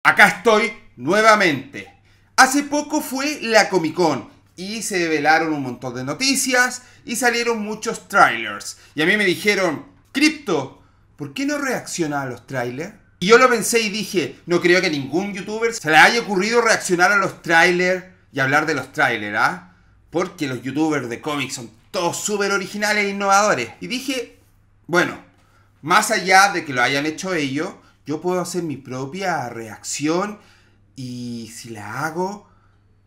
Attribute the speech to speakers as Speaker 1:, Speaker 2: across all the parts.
Speaker 1: Acá estoy nuevamente. Hace poco fue la Comic Con y se develaron un montón de noticias y salieron muchos trailers. Y a mí me dijeron, Crypto, ¿por qué no reacciona a los trailers? Y yo lo pensé y dije, no creo que ningún youtuber se le haya ocurrido reaccionar a los trailers y hablar de los trailers, ¿ah? Porque los youtubers de cómics son todos súper originales e innovadores. Y dije, bueno, más allá de que lo hayan hecho ellos, yo puedo hacer mi propia reacción y si la hago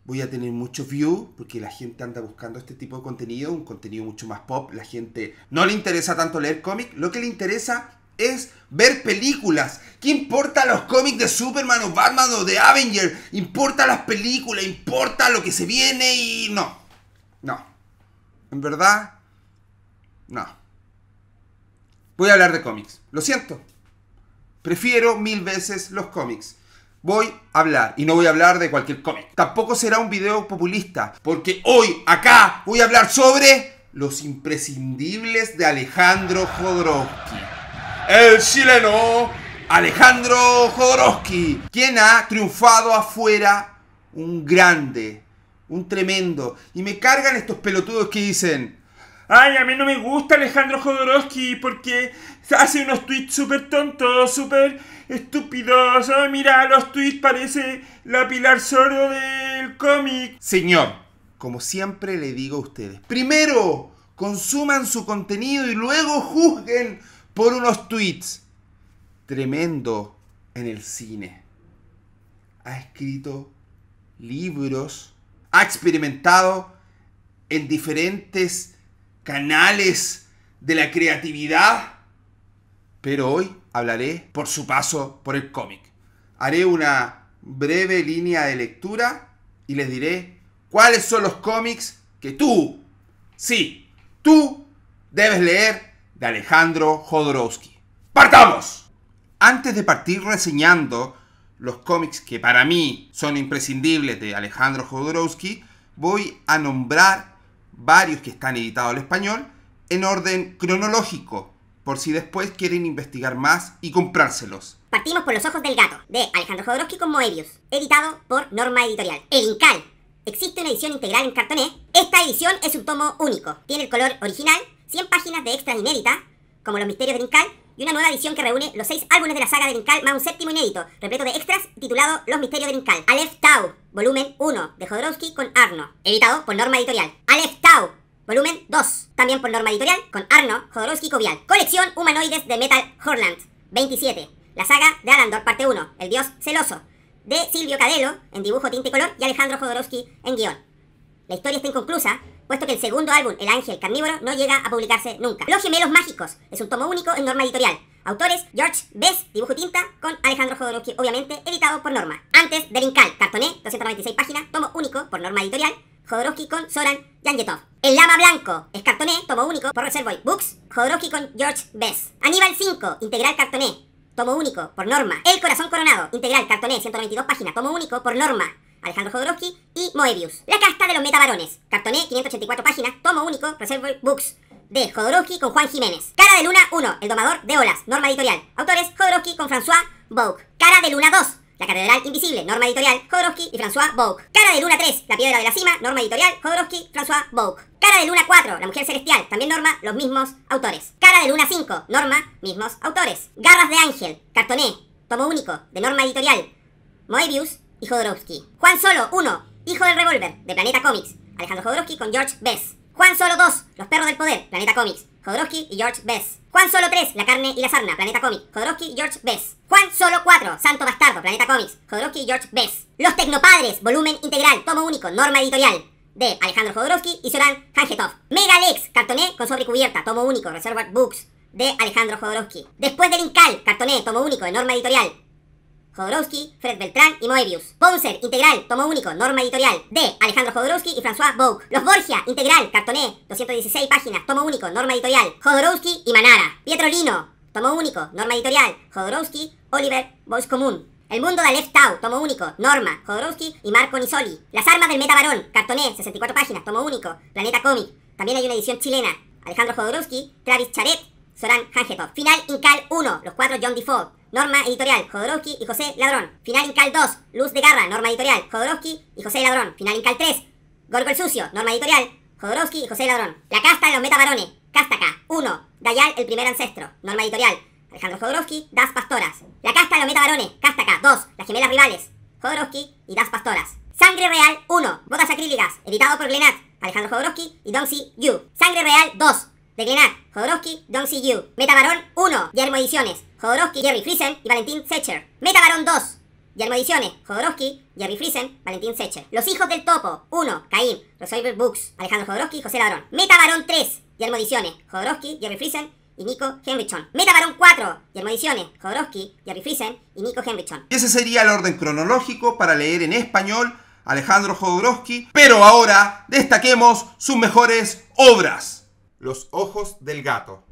Speaker 1: voy a tener muchos views porque la gente anda buscando este tipo de contenido, un contenido mucho más pop. La gente no le interesa tanto leer cómics, lo que le interesa es ver películas. ¿Qué importa los cómics de Superman o Batman o de Avengers? Importa las películas, importa lo que se viene y no. En verdad, no. Voy a hablar de cómics. Lo siento. Prefiero 1000 veces los cómics. Voy a hablar, y no voy a hablar de cualquier cómic. Tampoco será un video populista, porque hoy, acá, voy a hablar sobre los imprescindibles de Alejandro Jodorowsky. El chileno Alejandro Jodorowsky, quien ha triunfado afuera, un grande, un tremendo. Y me cargan estos pelotudos que dicen,
Speaker 2: ay, a mí no me gusta Alejandro Jodorowsky porque hace unos tweets súper tontos, súper estúpidos. Ay, mira, los tweets parece la Pilar Sordo del cómic.
Speaker 1: señor, como siempre le digo a ustedes, primero consuman su contenido y luego juzguen por unos tweets. Tremendo en el cine. Ha escrito libros, ha experimentado en diferentes canales de la creatividad, pero hoy hablaré por su paso por el cómic. Haré una breve línea de lectura y les diré cuáles son los cómics que tú, sí, tú debes leer de Alejandro Jodorowsky. ¡Partamos! Antes de partir reseñando los cómics que para mí son imprescindibles de Alejandro Jodorowsky, voy a nombrar varios que están editados al español en orden cronológico, por si después quieren investigar más y comprárselos.
Speaker 3: Partimos por Los ojos del gato, de Alejandro Jodorowsky con Moebius, editado por Norma Editorial. El Incal. Existe una edición integral en cartoné. Esta edición es un tomo único. Tiene el color original, 100 páginas de extras inéditas, como Los misterios del Incal, y una nueva edición que reúne los 6 álbumes de la saga del Incal más un séptimo inédito, repleto de extras, titulado Los misterios del Incal. Aleph Tau, volumen 1, de Jodorowsky con Arno, editado por Norma Editorial. Aleph Tau, volumen 2, también por Norma Editorial, con Arno, Jodorowsky y Covial. Colección Humanoides de Metal Horland, 27. La saga de Alandor, parte 1, El dios celoso, de Silvio Cadelo, en dibujo, tinta y color, y Alejandro Jodorowsky en guión. La historia está inconclusa, puesto que el segundo álbum, El ángel carnívoro, no llega a publicarse nunca. Los gemelos mágicos, es un tomo único en Norma Editorial. Autores, George Best, dibujo y tinta, con Alejandro Jodorowsky, obviamente, editado por Norma. Antes del Incal, cartoné, 296 páginas, tomo único por Norma Editorial, Jodorowsky con Soran Yangetov. El Lama Blanco, es cartoné, tomo único por Reservoir Books, Jodorowsky con George Best. Aníbal 5, integral cartoné, tomo único por Norma. El Corazón Coronado, integral cartoné, 192 páginas, tomo único por Norma, Alejandro Jodorowsky y Moebius. La casta de los metabarones, cartoné, 584 páginas, tomo único, Reservoir Books, de Jodorowsky con Juan Jiménez. Cara de Luna 1, El domador de olas, Norma Editorial. Autores, Jodorowsky con François Bouc. Cara de Luna 2, La catedral invisible, Norma Editorial, Jodorowsky y François Bouc. Cara de Luna 3, La piedra de la cima, Norma Editorial, Jodorowsky, François Bouc. Cara de Luna 4, La mujer celestial, también Norma, los mismos autores. Cara de Luna 5, Norma, mismos autores. Garras de ángel, cartoné, tomo único, de Norma Editorial, Moebius y Jodorowsky. Juan Solo 1, Hijo del Revólver, de Planeta Comics, Alejandro Jodorowsky con George Best. Juan Solo 2, Los perros del poder, Planeta Comics, Jodorowsky y George Best. Juan Solo 3, La carne y la sarna, Planeta Comics, Jodorowsky y George Best. Juan Solo 4, Santo Bastardo, Planeta Comics, Jodorowsky y George Best. Los Tecnopadres, volumen integral, tomo único, Norma Editorial, de Alejandro Jodorowsky y Soran Yangetov. Megalex, cartoné con sobrecubierta, tomo único, Reservoir Books, de Alejandro Jodorowsky. Después del Incal, cartoné, tomo único, de Norma Editorial, Jodorowsky, Fred Beltrán y Moebius. Pouncer, integral, tomo único, Norma Editorial, de Alejandro Jodorowsky y François Bouc. Los Borgia, integral, cartoné, 216 páginas, tomo único, Norma Editorial, Jodorowsky y Manara. Pietro Lino, tomo único, Norma Editorial, Jodorowsky, Oliver Boys Común. El mundo de Aleph Tau, tomo único, Norma, Jodorowsky y Marco Nisoli. Las armas del Metabarón, cartoné, 64 páginas, tomo único, Planeta Comic. También hay una edición chilena. Alejandro Jodorowsky, Travis Charet, Soran Yangetov. Final Incal 1, Los 4 John Default, Norma Editorial, Jodorowsky y José Ladrón. Final Incal 2, Luz de Garra, Norma Editorial, Jodorowsky y José Ladrón. Final Incal 3, Gorgo el Sucio, Norma Editorial, Jodorowsky y José Ladrón. La casta de los metabarones, Castaca. 1, Dayal el primer ancestro, Norma Editorial, Alejandro Jodorowsky, Das Pastoras. La casta de los metabarones, Castaca. 2, Las gemelas rivales, Jodorowsky y Das Pastoras. Sangre Real 1, Botas acrílicas, editado por Glenat, Alejandro Jodorowsky y Dong Si Yu. Sangre Real 2, de Glenat, Jodorowsky, Dong Si Yu. Metabarón 1, Yermo Ediciones, Jodorowsky, Jerry Friesen y Valentín Secher. Metabarón 2, Yermo Ediciones, Jodorowsky, Jerry Friesen, Valentín Secher. Los Hijos del Topo 1, Caín, Rosoiber Books, Alejandro Jodorowsky y José Ladrón. Metabarón 3, Yermo Ediciones, Jodorowsky, Jerry Friesen y Nico Henrichon. Metabarón 4, Yermo Ediciones, Jodorowsky, Jerry Friesen y Nico Henrichon.
Speaker 1: Y ese sería el orden cronológico para leer en español Alejandro Jodorowsky, pero ahora destaquemos sus mejores obras. Los ojos del gato.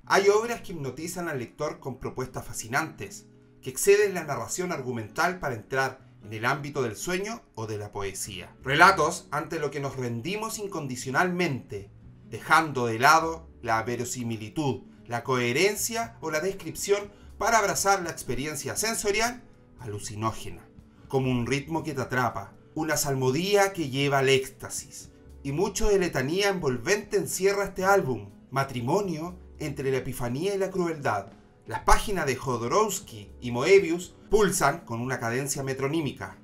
Speaker 1: Hay obras que hipnotizan al lector con propuestas fascinantes, que exceden la narración argumental para entrar en el ámbito del sueño o de la poesía. Relatos ante lo que nos rendimos incondicionalmente, dejando de lado la verosimilitud, la coherencia o la descripción para abrazar la experiencia sensorial alucinógena, como un ritmo que te atrapa, una salmodía que lleva al éxtasis. Y mucho de letanía envolvente encierra este álbum, matrimonio entre la epifanía y la crueldad. Las páginas de Jodorowsky y Moebius pulsan con una cadencia metronímica.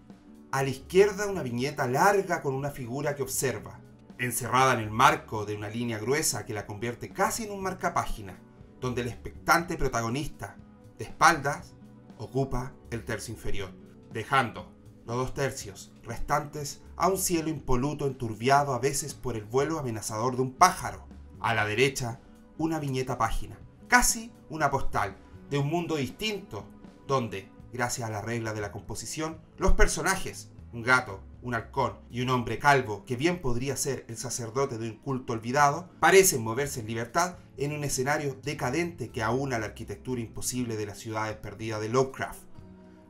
Speaker 1: A la izquierda una viñeta larga con una figura que observa, encerrada en el marco de una línea gruesa que la convierte casi en un marcapágina, donde el expectante protagonista, de espaldas, ocupa el tercio inferior, dejando los 2 tercios restantes a un cielo impoluto enturbiado a veces por el vuelo amenazador de un pájaro. A la derecha, una viñeta página, casi una postal, de un mundo distinto, donde, gracias a la regla de la composición, los personajes, un gato, un halcón y un hombre calvo que bien podría ser el sacerdote de un culto olvidado, parecen moverse en libertad en un escenario decadente que aúna la arquitectura imposible de las ciudades perdidas de Lovecraft,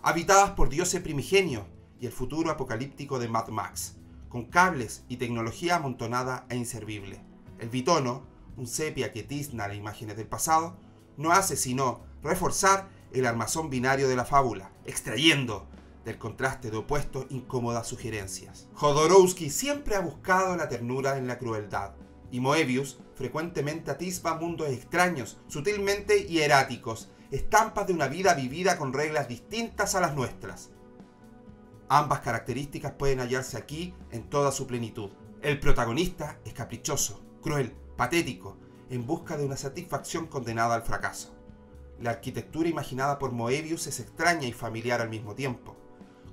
Speaker 1: habitadas por dioses primigenios y el futuro apocalíptico de Mad Max, con cables y tecnología amontonada e inservible. El bitono, un sepia que tizna las imágenes del pasado, no hace sino reforzar el armazón binario de la fábula, extrayendo del contraste de opuestos incómodas sugerencias. Jodorowsky siempre ha buscado la ternura en la crueldad, y Moebius frecuentemente atisba mundos extraños, sutilmente hieráticos, estampas de una vida vivida con reglas distintas a las nuestras. Ambas características pueden hallarse aquí en toda su plenitud. El protagonista es caprichoso, cruel, patético, en busca de una satisfacción condenada al fracaso. La arquitectura imaginada por Moebius es extraña y familiar al mismo tiempo,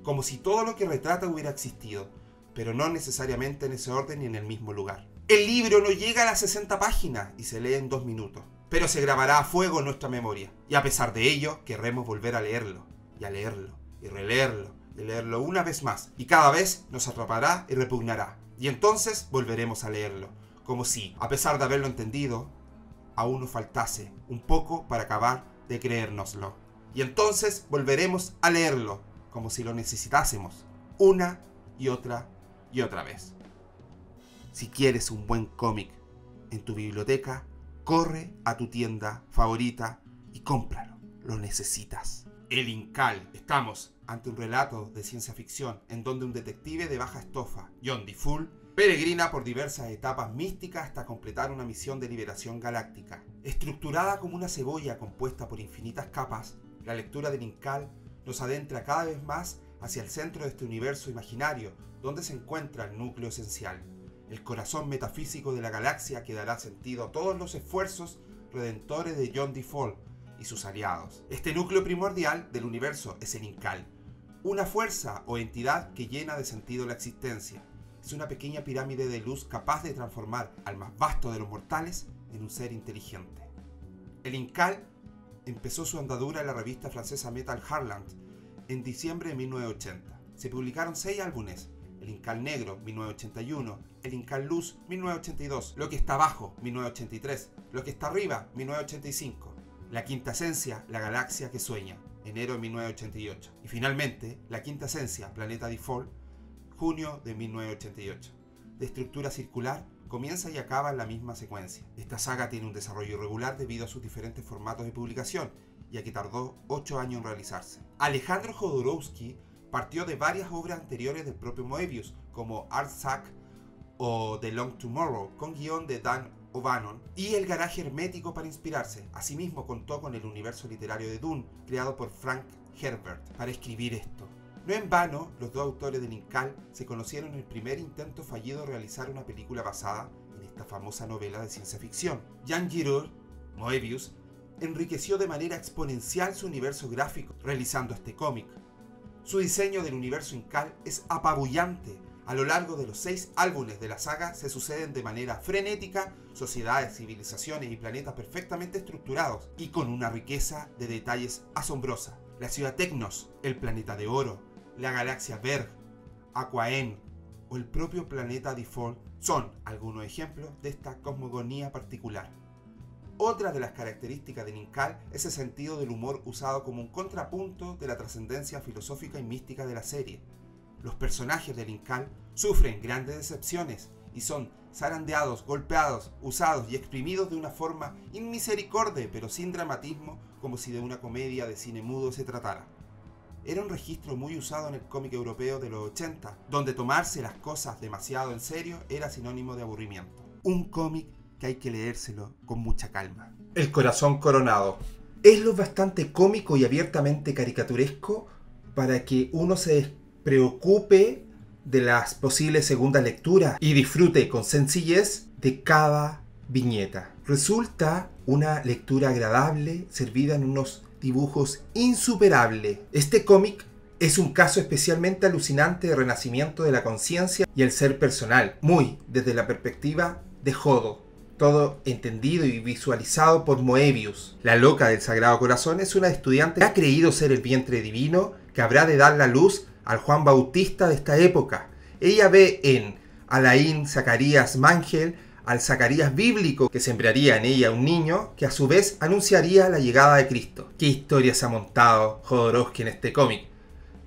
Speaker 1: como si todo lo que retrata hubiera existido, pero no necesariamente en ese orden ni en el mismo lugar. El libro no llega a las 60 páginas y se lee en 2 minutos, pero se grabará a fuego en nuestra memoria, y a pesar de ello, querremos volver a leerlo, y leerlo, y releerlo, y leerlo una vez más, y cada vez nos atrapará y repugnará, y entonces volveremos a leerlo, como si, a pesar de haberlo entendido, aún nos faltase un poco para acabar de creérnoslo. Y entonces volveremos a leerlo, como si lo necesitásemos, una y otra vez. Si quieres un buen cómic en tu biblioteca, corre a tu tienda favorita y cómpralo, lo necesitas. El Incal. Estamos ante un relato de ciencia ficción en donde un detective de baja estofa, John DeFool, peregrina por diversas etapas místicas hasta completar una misión de liberación galáctica. Estructurada como una cebolla compuesta por infinitas capas, la lectura del Incal nos adentra cada vez más hacia el centro de este universo imaginario, donde se encuentra el núcleo esencial, el corazón metafísico de la galaxia que dará sentido a todos los esfuerzos redentores de John DeFool y sus aliados. Este núcleo primordial del universo es el Incal, una fuerza o entidad que llena de sentido la existencia. Es una pequeña pirámide de luz capaz de transformar al más vasto de los mortales en un ser inteligente. El Incal empezó su andadura en la revista francesa Metal Hurlant en diciembre de 1980. Se publicaron 6 álbumes: El Incal Negro, 1981, El Incal Luz, 1982, Lo que está abajo, 1983, Lo que está arriba, 1985, La Quinta Esencia, La Galaxia que Sueña, enero de 1988, y finalmente La Quinta Esencia, Planeta Default, junio de 1988. De estructura circular, comienza y acaba en la misma secuencia. Esta saga tiene un desarrollo irregular debido a sus diferentes formatos de publicación ya que tardó 8 años en realizarse. Alejandro Jodorowsky partió de varias obras anteriores del propio Moebius, como Artsack o The Long Tomorrow, con guión de Dan O'Bannon, y El garaje hermético para inspirarse. Asimismo contó con el universo literario de Dune, creado por Frank Herbert, para escribir esto. No en vano, los dos autores del Incal se conocieron en el primer intento fallido de realizar una película basada en esta famosa novela de ciencia ficción. Jean Giraud, Moebius, enriqueció de manera exponencial su universo gráfico realizando este cómic. Su diseño del universo Incal es apabullante. A lo largo de los 6 álbumes de la saga se suceden de manera frenética sociedades, civilizaciones y planetas perfectamente estructurados y con una riqueza de detalles asombrosa. La ciudad Tecnos, el planeta de oro, la galaxia Berg, Aquaen o el propio planeta Default son algunos ejemplos de esta cosmogonía particular. Otra de las características del Incal es el sentido del humor usado como un contrapunto de la trascendencia filosófica y mística de la serie. Los personajes del Incal sufren grandes decepciones y son zarandeados, golpeados, usados y exprimidos de una forma inmisericordia, pero sin dramatismo, como si de una comedia de cine mudo se tratara. Era un registro muy usado en el cómic europeo de los 80, donde tomarse las cosas demasiado en serio era sinónimo de aburrimiento. Un cómic que hay que leérselo con mucha calma. El corazón coronado. Es lo bastante cómico y abiertamente caricaturesco para que uno se preocupe de las posibles segundas lecturas y disfrute con sencillez de cada viñeta. Resulta una lectura agradable servida en unos dibujos insuperables. Este cómic es un caso especialmente alucinante de renacimiento de la conciencia y el ser personal, muy desde la perspectiva de Jodo. Todo entendido y visualizado por Moebius. La loca del Sagrado Corazón es una estudiante que ha creído ser el vientre divino que habrá de dar la luz al Juan Bautista de esta época. Ella ve en Alain Zacarías Mangel al Zacarías bíblico que sembraría en ella un niño que a su vez anunciaría la llegada de Cristo. ¿Qué historia se ha montado Jodorowsky en este cómic?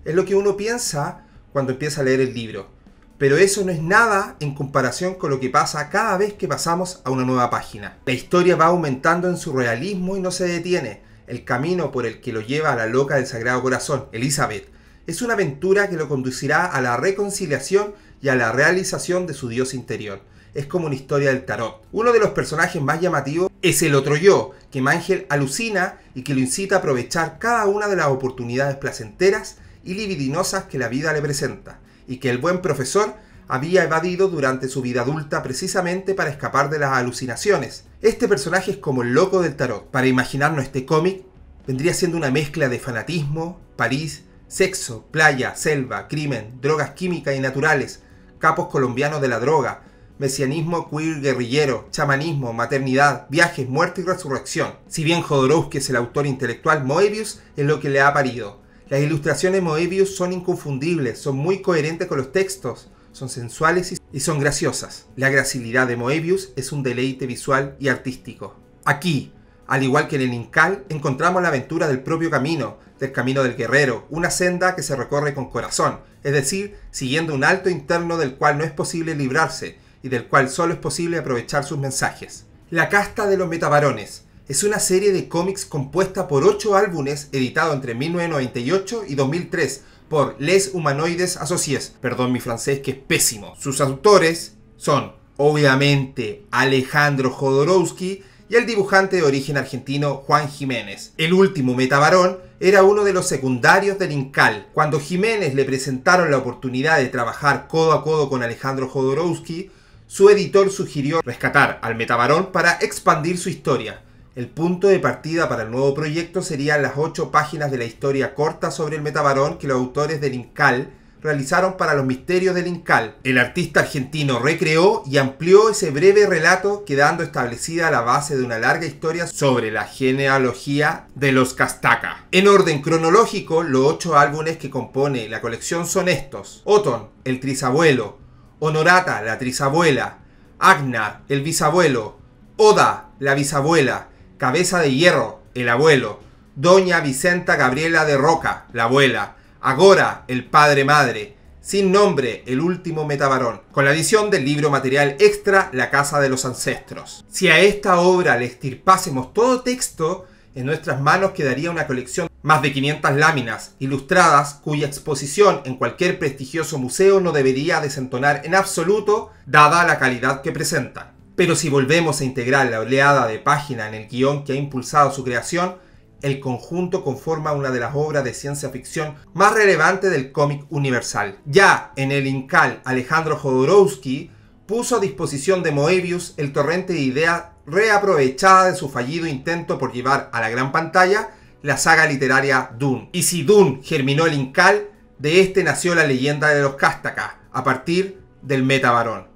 Speaker 1: Es lo que uno piensa cuando empieza a leer el libro. Pero eso no es nada en comparación con lo que pasa cada vez que pasamos a una nueva página. La historia va aumentando en su realismo y no se detiene. El camino por el que lo lleva a la loca del Sagrado Corazón, Elizabeth, es una aventura que lo conducirá a la reconciliación y a la realización de su Dios interior. Es como una historia del tarot. Uno de los personajes más llamativos es el otro yo, que Mangel alucina y que lo incita a aprovechar cada una de las oportunidades placenteras y libidinosas que la vida le presenta, y que el buen profesor había evadido durante su vida adulta precisamente para escapar de las alucinaciones. Este personaje es como el loco del tarot. Para imaginarnos este cómic, vendría siendo una mezcla de fanatismo, París, sexo, playa, selva, crimen, drogas químicas y naturales, capos colombianos de la droga, mesianismo queer guerrillero, chamanismo, maternidad, viajes, muerte y resurrección. Si bien Jodorowsky es el autor intelectual, Moebius es lo que le ha parido. Las ilustraciones de Moebius son inconfundibles, son muy coherentes con los textos, son sensuales y son graciosas. La gracilidad de Moebius es un deleite visual y artístico. Aquí, al igual que en el Incal, encontramos la aventura del propio camino, del camino del guerrero, una senda que se recorre con corazón, es decir, siguiendo un alto interno del cual no es posible librarse y del cual solo es posible aprovechar sus mensajes. La casta de los metabarones es una serie de cómics compuesta por 8 álbumes editado entre 1998 y 2003 por Les Humanoides Associés. Perdón mi francés que es pésimo. Sus autores son, obviamente, Alejandro Jodorowsky y el dibujante de origen argentino Juan Jiménez. El último metabarón era uno de los secundarios del Incal. Cuando Jiménez le presentaron la oportunidad de trabajar codo a codo con Alejandro Jodorowsky, su editor sugirió rescatar al metabarón para expandir su historia. El punto de partida para el nuevo proyecto serían las 8 páginas de la historia corta sobre el metabarón que los autores del Incal realizaron para los misterios del Incal. El artista argentino recreó y amplió ese breve relato, quedando establecida la base de una larga historia sobre la genealogía de los Castaka. En orden cronológico, los 8 álbumes que compone la colección son estos: Oton, el trisabuelo; Honorata, la trisabuela; Agnar, el bisabuelo; Oda, la bisabuela; Cabeza de Hierro, el abuelo; Doña Vicenta Gabriela de Roca, la abuela; Agora, el padre-madre; Sin nombre, el último metabarón, con la edición del libro material extra La Casa de los Ancestros. Si a esta obra le extirpásemos todo texto,
Speaker 4: en nuestras manos quedaría una colección más de 500 láminas ilustradas cuya exposición en cualquier prestigioso museo no debería desentonar en absoluto dada la calidad que presentan. Pero si volvemos a integrar la oleada de páginas en el guión que ha impulsado su creación, el conjunto conforma una de las obras de ciencia ficción más relevantes del cómic universal. Ya en el Incal, Alejandro Jodorowsky puso a disposición de Moebius el torrente de ideas reaprovechada de su fallido intento por llevar a la gran pantalla la saga literaria Dune. Y si Dune germinó el Incal, de este nació la leyenda de los Kastaka, a partir del Metabarón.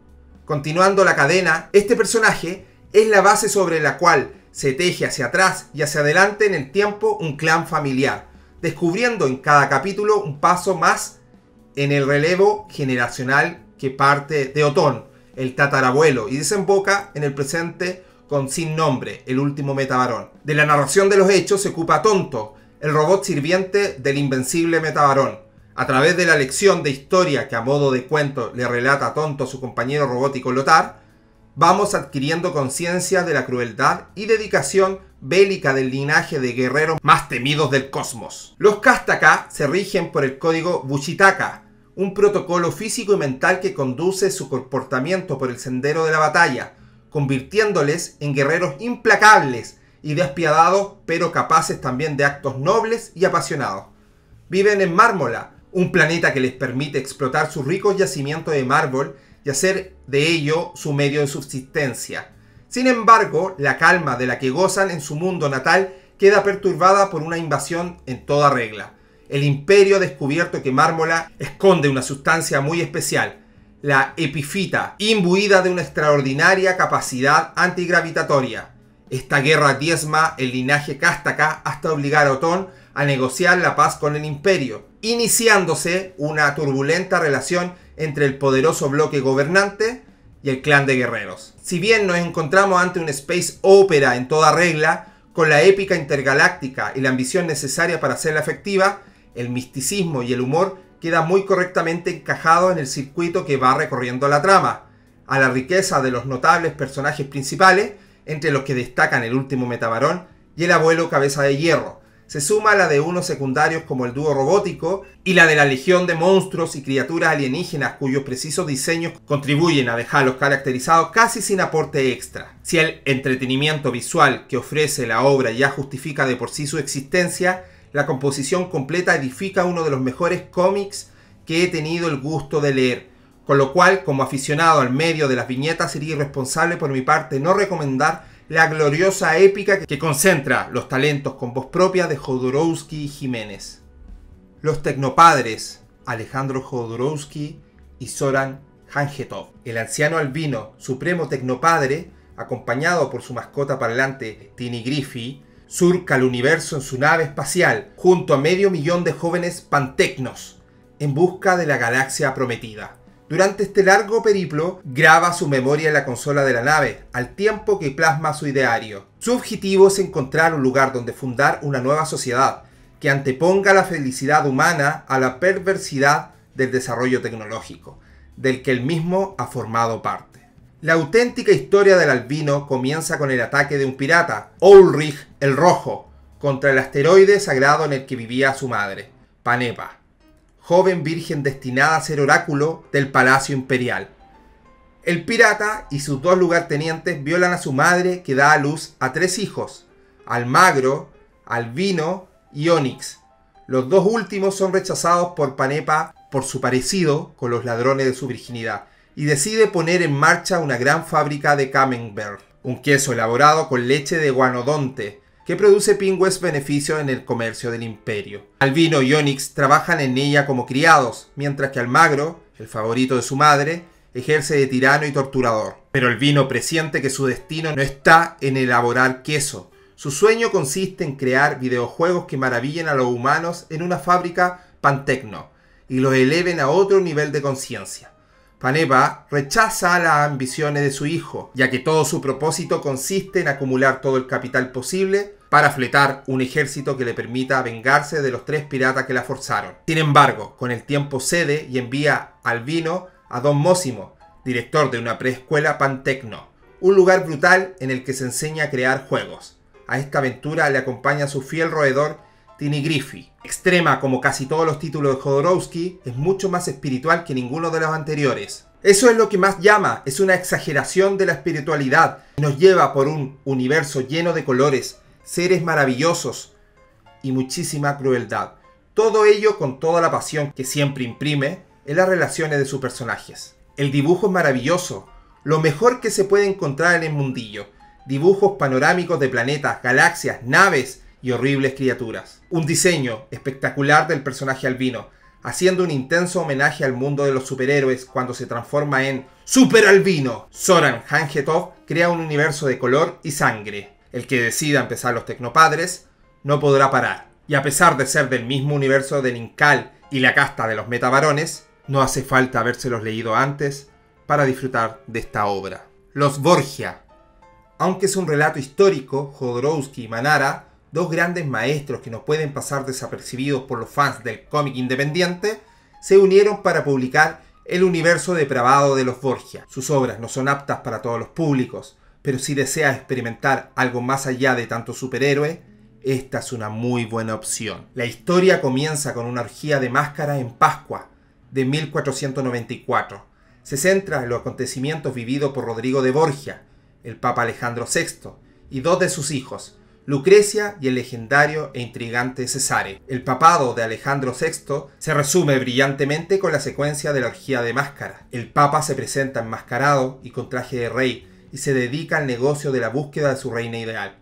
Speaker 4: Continuando la cadena, este personaje es la base sobre la cual se teje hacia atrás y hacia adelante en el tiempo un clan familiar, descubriendo en cada capítulo un paso más en el relevo generacional que parte de Otón, el tatarabuelo, y desemboca en el presente con Sin Nombre, el último Metabarón. De la narración de los hechos se ocupa Tonto, el robot sirviente del invencible Metabarón. A través de la lección de historia que a modo de cuento le relata Tonto a su compañero robótico Lothar, vamos adquiriendo conciencia de la crueldad y dedicación bélica del linaje de guerreros más temidos del cosmos. Los Kastaka se rigen por el código Bushitaka, un protocolo físico y mental que conduce su comportamiento por el sendero de la batalla, convirtiéndoles en guerreros implacables y despiadados, pero capaces también de actos nobles y apasionados. Viven en Mármola, un planeta que les permite explotar sus ricos yacimientos de mármol y hacer de ello su medio de subsistencia. Sin embargo, la calma de la que gozan en su mundo natal queda perturbada por una invasión en toda regla. El Imperio ha descubierto que Mármola esconde una sustancia muy especial, la epifita, imbuida de una extraordinaria capacidad antigravitatoria. Esta guerra diezma el linaje Kastaka hasta obligar a Otón a negociar la paz con el Imperio, iniciándose una turbulenta relación entre el poderoso bloque gobernante y el clan de guerreros. Si bien nos encontramos ante un space opera en toda regla, con la épica intergaláctica y la ambición necesaria para hacerla efectiva, el misticismo y el humor queda muy correctamente encajado en el circuito que va recorriendo la trama. A la riqueza de los notables personajes principales, entre los que destacan el último Metabarón y el abuelo Cabeza de Hierro, se suma la de unos secundarios como el dúo robótico y la de la legión de monstruos y criaturas alienígenas cuyos precisos diseños contribuyen a dejarlos caracterizados casi sin aporte extra. Si el entretenimiento visual que ofrece la obra ya justifica de por sí su existencia, la composición completa edifica uno de los mejores cómics que he tenido el gusto de leer, con lo cual, como aficionado al medio de las viñetas, sería irresponsable por mi parte no recomendar la gloriosa épica que concentra los talentos con voz propia de Jodorowsky y Jiménez. Los tecnopadres Alejandro Jodorowsky y Zoran Janjetov. El anciano albino supremo tecnopadre, acompañado por su mascota parlante Tini Griffey, surca el universo en su nave espacial junto a 500.000 de jóvenes pantecnos en busca de la galaxia prometida. Durante este largo periplo, graba su memoria en la consola de la nave, al tiempo que plasma su ideario. Su objetivo es encontrar un lugar donde fundar una nueva sociedad, que anteponga la felicidad humana a la perversidad del desarrollo tecnológico, del que él mismo ha formado parte. La auténtica historia del albino comienza con el ataque de un pirata, Ulrich el Rojo, contra el asteroide sagrado en el que vivía su madre, Panepa, joven virgen destinada a ser oráculo del Palacio Imperial. El pirata y sus 2 lugartenientes violan a su madre, que da a luz a 3 hijos, Almagro, Albino y Onyx. Los 2 últimos son rechazados por Panepa por su parecido con los ladrones de su virginidad, y decide poner en marcha una gran fábrica de camembert, un queso elaborado con leche de guanodonte, que produce pingües beneficios en el comercio del imperio. Albino y Onyx trabajan en ella como criados, mientras que Almagro, el favorito de su madre, ejerce de tirano y torturador. Pero Albino presiente que su destino no está en elaborar queso. Su sueño consiste en crear videojuegos que maravillen a los humanos en una fábrica pantecno y los eleven a otro nivel de conciencia. Panepa rechaza las ambiciones de su hijo, ya que todo su propósito consiste en acumular todo el capital posible para fletar un ejército que le permita vengarse de los 3 piratas que la forzaron. Sin embargo, con el tiempo cede y envía a Albino a Don Mósimo, director de una preescuela pantecno, un lugar brutal en el que se enseña a crear juegos. A esta aventura le acompaña su fiel roedor Tiny Griffey. Extrema como casi todos los títulos de Jodorowsky, es mucho más espiritual que ninguno de los anteriores. Eso es lo que más llama, es una exageración de la espiritualidad. Nos lleva por un universo lleno de colores, seres maravillosos y muchísima crueldad. Todo ello con toda la pasión que siempre imprime en las relaciones de sus personajes. El dibujo es maravilloso, lo mejor que se puede encontrar en el mundillo. Dibujos panorámicos de planetas, galaxias, naves y horribles criaturas. Un diseño espectacular del personaje albino, haciendo un intenso homenaje al mundo de los superhéroes cuando se transforma en Super Albino. Zoran Hangetov crea un universo de color y sangre. El que decida empezar los Tecnopadres no podrá parar. Y a pesar de ser del mismo universo de Ninkal y la casta de los Metabarones, no hace falta habérselos leído antes para disfrutar de esta obra. Los Borgia. Aunque es un relato histórico, Jodorowsky y Manara, dos grandes maestros que no pueden pasar desapercibidos por los fans del cómic independiente, se unieron para publicar el universo depravado de los Borgia. Sus obras no son aptas para todos los públicos, pero si deseas experimentar algo más allá de tanto superhéroe, esta es una muy buena opción. La historia comienza con una orgía de máscaras en Pascua de 1494. Se centra en los acontecimientos vividos por Rodrigo de Borgia, el Papa Alejandro VI, y dos de sus hijos, Lucrecia y el legendario e intrigante Cesare. El papado de Alejandro VI se resume brillantemente con la secuencia de la orgía de máscaras. El Papa se presenta enmascarado y con traje de rey y se dedica al negocio de la búsqueda de su reina ideal.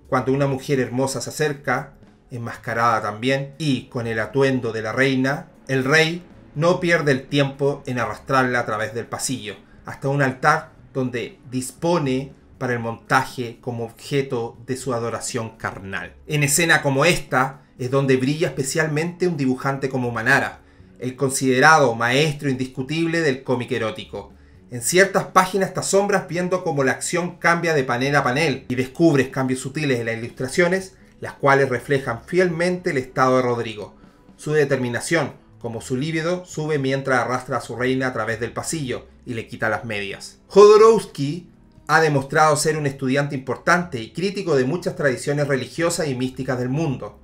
Speaker 4: Cuando una mujer hermosa se acerca, enmascarada también, y con el atuendo de la reina, el rey no pierde el tiempo en arrastrarla a través del pasillo, hasta un altar donde dispone para el montaje como objeto de su adoración carnal. En escena como esta es donde brilla especialmente un dibujante como Manara, el considerado maestro indiscutible del cómic erótico. En ciertas páginas te asombras viendo cómo la acción cambia de panel a panel y descubres cambios sutiles en las ilustraciones, las cuales reflejan fielmente el estado de Rodrigo. Su determinación, como su líbido, sube mientras arrastra a su reina a través del pasillo y le quita las medias. Jodorowsky ha demostrado ser un estudiante importante y crítico de muchas tradiciones religiosas y místicas del mundo.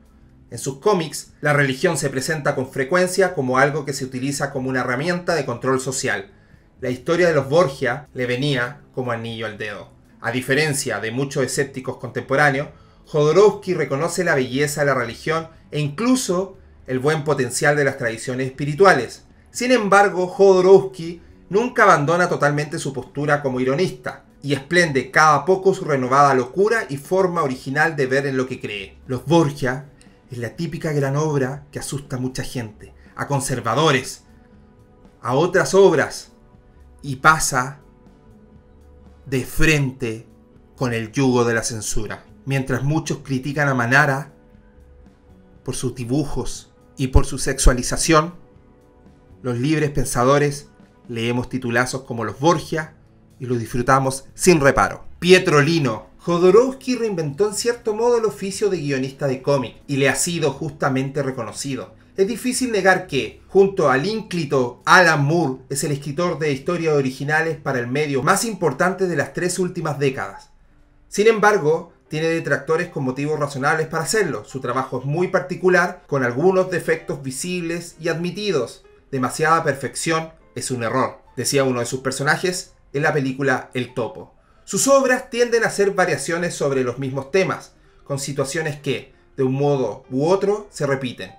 Speaker 4: En sus cómics, la religión se presenta con frecuencia como algo que se utiliza como una herramienta de control social. La historia de los Borgia le venía como anillo al dedo. A diferencia de muchos escépticos contemporáneos, Jodorowsky reconoce la belleza de la religión e incluso el buen potencial de las tradiciones espirituales. Sin embargo, Jodorowsky nunca abandona totalmente su postura como ironista y esplende cada poco su renovada locura y forma original de ver en lo que cree. Los Borgia es la típica gran obra que asusta a mucha gente, a conservadores, a otras obras, y pasa de frente con el yugo de la censura. Mientras muchos critican a Manara por sus dibujos y por su sexualización, los libres pensadores leemos titulazos como los Borgia y los disfrutamos sin reparo. Pietro Lino. Jodorowsky reinventó en cierto modo el oficio de guionista de cómic y le ha sido justamente reconocido. Es difícil negar que, junto al ínclito Alan Moore, es el escritor de historias originales para el medio más importante de las 3 últimas décadas. Sin embargo, tiene detractores con motivos razonables para hacerlo. Su trabajo es muy particular, con algunos defectos visibles y admitidos. Demasiada perfección es un error, decía uno de sus personajes en la película El Topo. Sus obras tienden a ser variaciones sobre los mismos temas, con situaciones que, de un modo u otro, se repiten.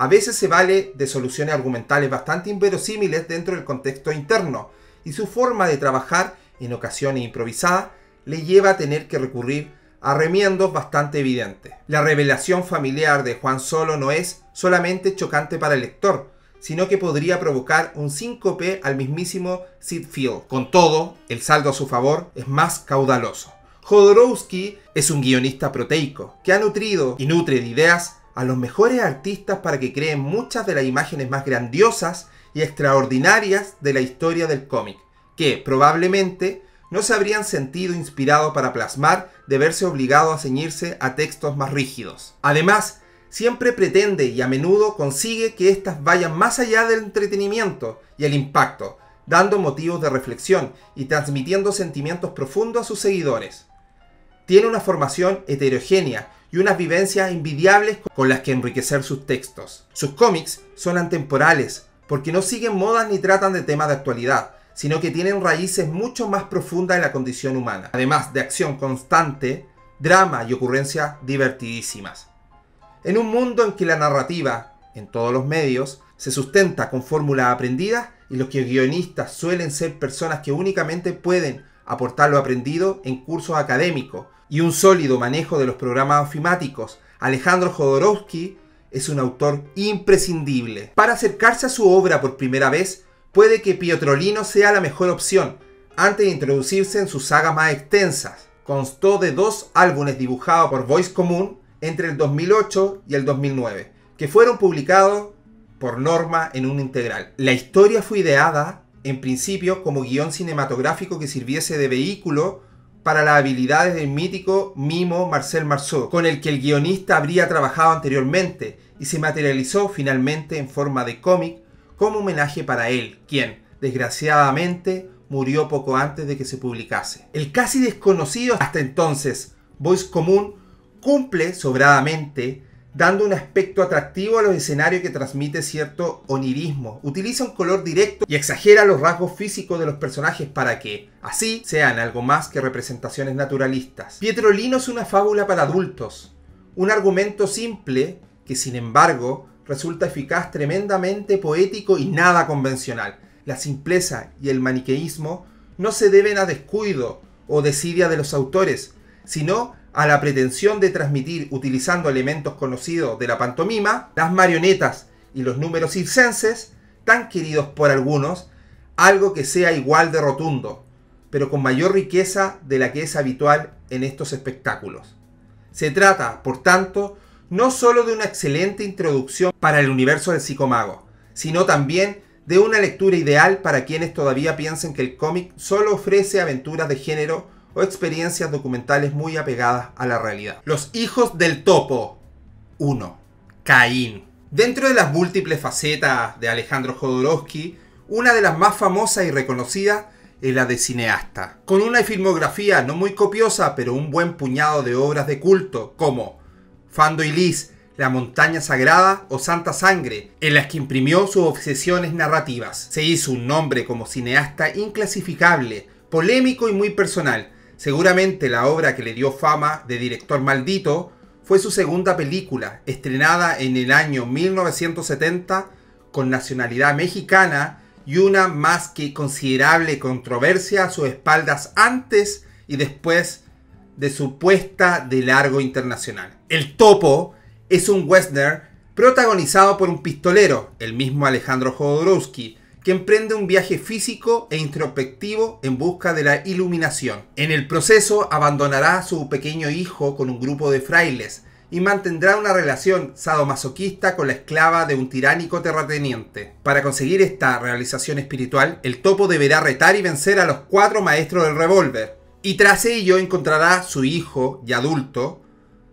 Speaker 4: A veces se vale de soluciones argumentales bastante inverosímiles dentro del contexto interno, y su forma de trabajar, en ocasiones improvisada, le lleva a tener que recurrir a remiendos bastante evidentes. La revelación familiar de Juan Solo no es solamente chocante para el lector, sino que podría provocar un síncope al mismísimo Sid Field. Con todo, el saldo a su favor es más caudaloso. Jodorowsky es un guionista proteico, que ha nutrido y nutre de ideas a los mejores artistas para que creen muchas de las imágenes más grandiosas y extraordinarias de la historia del cómic, que probablemente no se habrían sentido inspirados para plasmar de verse obligado a ceñirse a textos más rígidos. Además, siempre pretende y a menudo consigue que éstas vayan más allá del entretenimiento y el impacto, dando motivos de reflexión y transmitiendo sentimientos profundos a sus seguidores. Tiene una formación heterogénea y unas vivencias envidiables con las que enriquecer sus textos. Sus cómics son atemporales porque no siguen modas ni tratan de temas de actualidad, sino que tienen raíces mucho más profundas en la condición humana, además de acción constante, drama y ocurrencias divertidísimas. En un mundo en que la narrativa, en todos los medios, se sustenta con fórmulas aprendidas y los que guionistas suelen ser personas que únicamente pueden aportar lo aprendido en cursos académicos y un sólido manejo de los programas ofimáticos, Alejandro Jodorowsky es un autor imprescindible. Para acercarse a su obra por primera vez, puede que Pietrolino sea la mejor opción, antes de introducirse en sus sagas más extensas. Constó de 2 álbumes dibujados por Voice Común entre el 2008 y el 2009, que fueron publicados por Norma en un integral. La historia fue ideada, en principio, como guión cinematográfico que sirviese de vehículo para las habilidades del mítico mimo Marcel Marceau, con el que el guionista habría trabajado anteriormente, y se materializó finalmente en forma de cómic como homenaje para él, quien, desgraciadamente, murió poco antes de que se publicase. El casi desconocido hasta entonces Voice Común cumple sobradamente, dando un aspecto atractivo a los escenarios que transmite cierto onirismo. Utiliza un color directo y exagera los rasgos físicos de los personajes para que, así, sean algo más que representaciones naturalistas. Pietrolino es una fábula para adultos, un argumento simple que, sin embargo, resulta eficaz, tremendamente poético y nada convencional. La simpleza y el maniqueísmo no se deben a descuido o desidia de los autores, sino a la pretensión de transmitir, utilizando elementos conocidos de la pantomima, las marionetas y los números circenses, tan queridos por algunos, algo que sea igual de rotundo, pero con mayor riqueza de la que es habitual en estos espectáculos. Se trata, por tanto, no solo de una excelente introducción para el universo del psicomago, sino también de una lectura ideal para quienes todavía piensen que el cómic solo ofrece aventuras de género o experiencias documentales muy apegadas a la realidad. Los hijos del topo. 1. Caín. Dentro de las múltiples facetas de Alejandro Jodorowsky, una de las más famosas y reconocidas es la de cineasta. Con una filmografía no muy copiosa, pero un buen puñado de obras de culto, como Fando y Lis, La montaña sagrada o Santa Sangre, en las que imprimió sus obsesiones narrativas. Se hizo un nombre como cineasta inclasificable, polémico y muy personal. Seguramente la obra que le dio fama de director maldito fue su segunda película, estrenada en el año 1970 con nacionalidad mexicana y una más que considerable controversia a sus espaldas antes y después de su puesta de largo internacional. El Topo es un western protagonizado por un pistolero, el mismo Alejandro Jodorowsky, que emprende un viaje físico e introspectivo en busca de la iluminación. En el proceso abandonará a su pequeño hijo con un grupo de frailes y mantendrá una relación sadomasoquista con la esclava de un tiránico terrateniente. Para conseguir esta realización espiritual, el Topo deberá retar y vencer a los 4 maestros del revólver, y tras ello encontrará su hijo, ya adulto,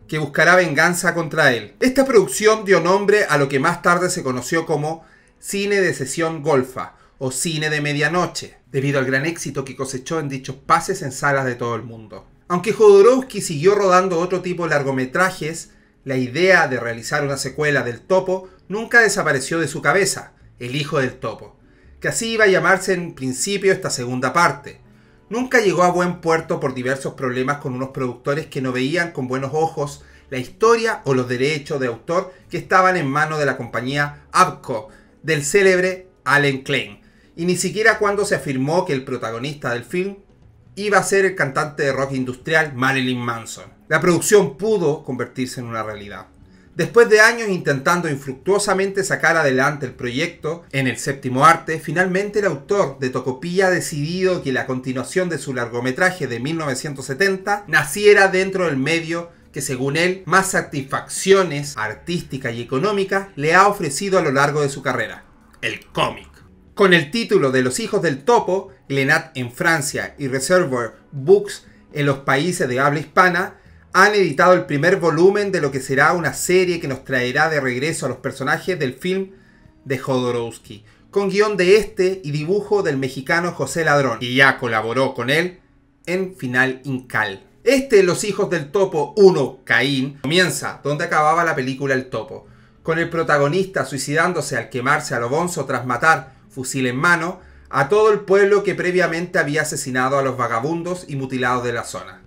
Speaker 4: que buscará venganza contra él. Esta producción dio nombre a lo que más tarde se conoció como cine de sesión golfa o cine de medianoche, debido al gran éxito que cosechó en dichos pases en salas de todo el mundo. Aunque Jodorowsky siguió rodando otro tipo de largometrajes, la idea de realizar una secuela del Topo nunca desapareció de su cabeza, El hijo del topo, que así iba a llamarse en principio esta segunda parte. Nunca llegó a buen puerto por diversos problemas con unos productores que no veían con buenos ojos la historia o los derechos de autor que estaban en manos de la compañía Avco del célebre Allen Klein, y ni siquiera cuando se afirmó que el protagonista del film iba a ser el cantante de rock industrial Marilyn Manson. La producción pudo convertirse en una realidad. Después de años intentando infructuosamente sacar adelante el proyecto, en el séptimo arte, finalmente el autor de Tocopilla ha decidido que la continuación de su largometraje de 1970 naciera dentro del medio que, según él, más satisfacciones artísticas y económicas le ha ofrecido a lo largo de su carrera: el cómic. Con el título de Los hijos del topo, Glénat en Francia y Reservoir Books en los países de habla hispana han editado el primer volumen de lo que será una serie que nos traerá de regreso a los personajes del film de Jodorowsky, con guión de este y dibujo del mexicano José Ladrón, y ya colaboró con él en Final Incal. Los hijos del topo 1, Caín, comienza donde acababa la película El Topo, con el protagonista suicidándose al quemarse a lo bonzo tras matar, fusil en mano, a todo el pueblo que previamente había asesinado a los vagabundos y mutilados de la zona.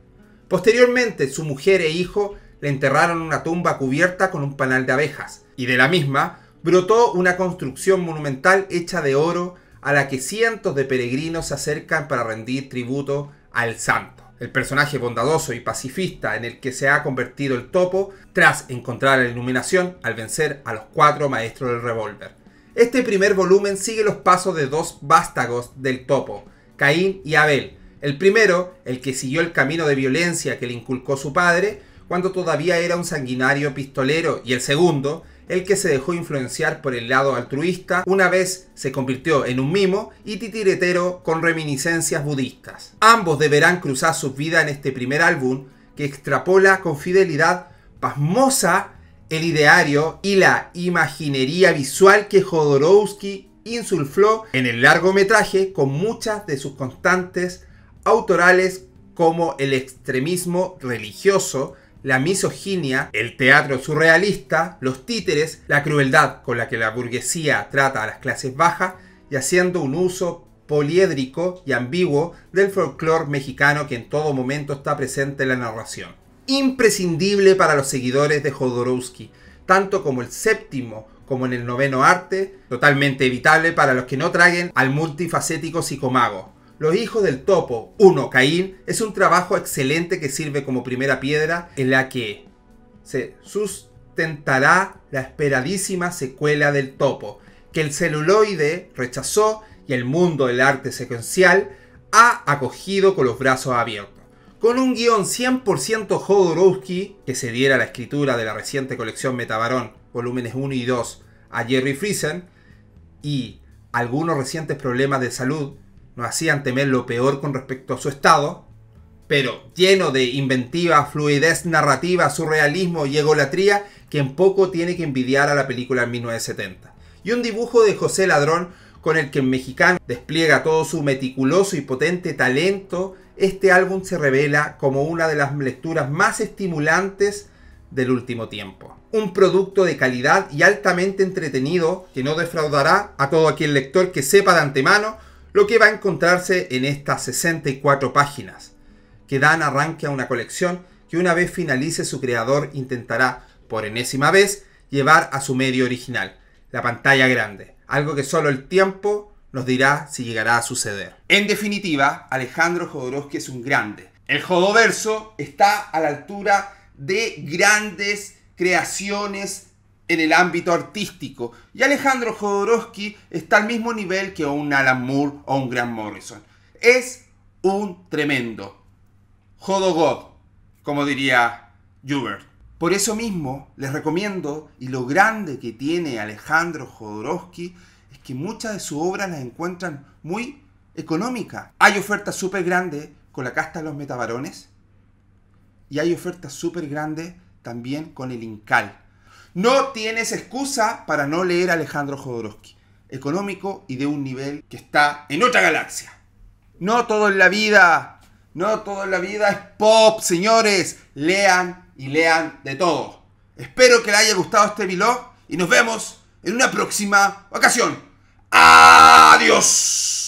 Speaker 4: Posteriormente, su mujer e hijo le enterraron en una tumba cubierta con un panal de abejas, y de la misma brotó una construcción monumental hecha de oro a la que cientos de peregrinos se acercan para rendir tributo al santo, el personaje bondadoso y pacifista en el que se ha convertido el topo tras encontrar la iluminación al vencer a los 4 maestros del revólver. Este primer volumen sigue los pasos de 2 vástagos del topo, Caín y Abel. El primero, el que siguió el camino de violencia que le inculcó su padre cuando todavía era un sanguinario pistolero, y el segundo, el que se dejó influenciar por el lado altruista una vez se convirtió en un mimo y titiretero con reminiscencias budistas. Ambos deberán cruzar sus vidas en este primer álbum que extrapola con fidelidad pasmosa el ideario y la imaginería visual que Jodorowsky insufló en el largometraje, con muchas de sus constantes autorales como el extremismo religioso, la misoginia, el teatro surrealista, los títeres, la crueldad con la que la burguesía trata a las clases bajas, y haciendo un uso poliédrico y ambiguo del folclore mexicano que en todo momento está presente en la narración. Imprescindible para los seguidores de Jodorowsky, tanto como el séptimo como en el noveno arte, totalmente evitable para los que no traguen al multifacético psicomago. Los hijos del topo 1, Caín, es un trabajo excelente que sirve como primera piedra en la que se sustentará la esperadísima secuela del topo, que el celuloide rechazó y el mundo del arte secuencial ha acogido con los brazos abiertos. Con un guión 100% Jodorowsky, que se diera la escritura de la reciente colección Metabarón, volúmenes 1 y 2, a Jerry Friesen, y algunos recientes problemas de salud nos hacían temer lo peor con respecto a su estado, pero lleno de inventiva, fluidez narrativa, surrealismo y egolatría que en poco tiene que envidiar a la película en 1970. Y un dibujo de José Ladrón con el que el mexicano despliega todo su meticuloso y potente talento. Este álbum se revela como una de las lecturas más estimulantes del último tiempo. Un producto de calidad y altamente entretenido que no defraudará a todo aquel lector que sepa de antemano lo que va a encontrarse en estas 64 páginas, que dan arranque a una colección que una vez finalice su creador intentará, por enésima vez, llevar a su medio original, la pantalla grande, algo que solo el tiempo nos dirá si llegará a suceder.
Speaker 1: En definitiva, Alejandro Jodorowsky es un grande. El Jodoverso está a la altura de grandes creaciones en el ámbito artístico, y Alejandro Jodorowsky está al mismo nivel que un Alan Moore o un Grant Morrison. Es un tremendo Jodogod, como diría Joubert. Por eso mismo les recomiendo, y lo grande que tiene Alejandro Jodorowsky es que muchas de sus obras las encuentran muy económicas. Hay ofertas súper grandes con la casta de los metabarones, y hay ofertas súper grandes también con el Incal. No tienes excusa para no leer a Alejandro Jodorowsky. Económico y de un nivel que está en otra galaxia. No todo en la vida es pop, señores. Lean y lean de todo. Espero que les haya gustado este vlog y nos vemos en una próxima ocasión. ¡Adiós!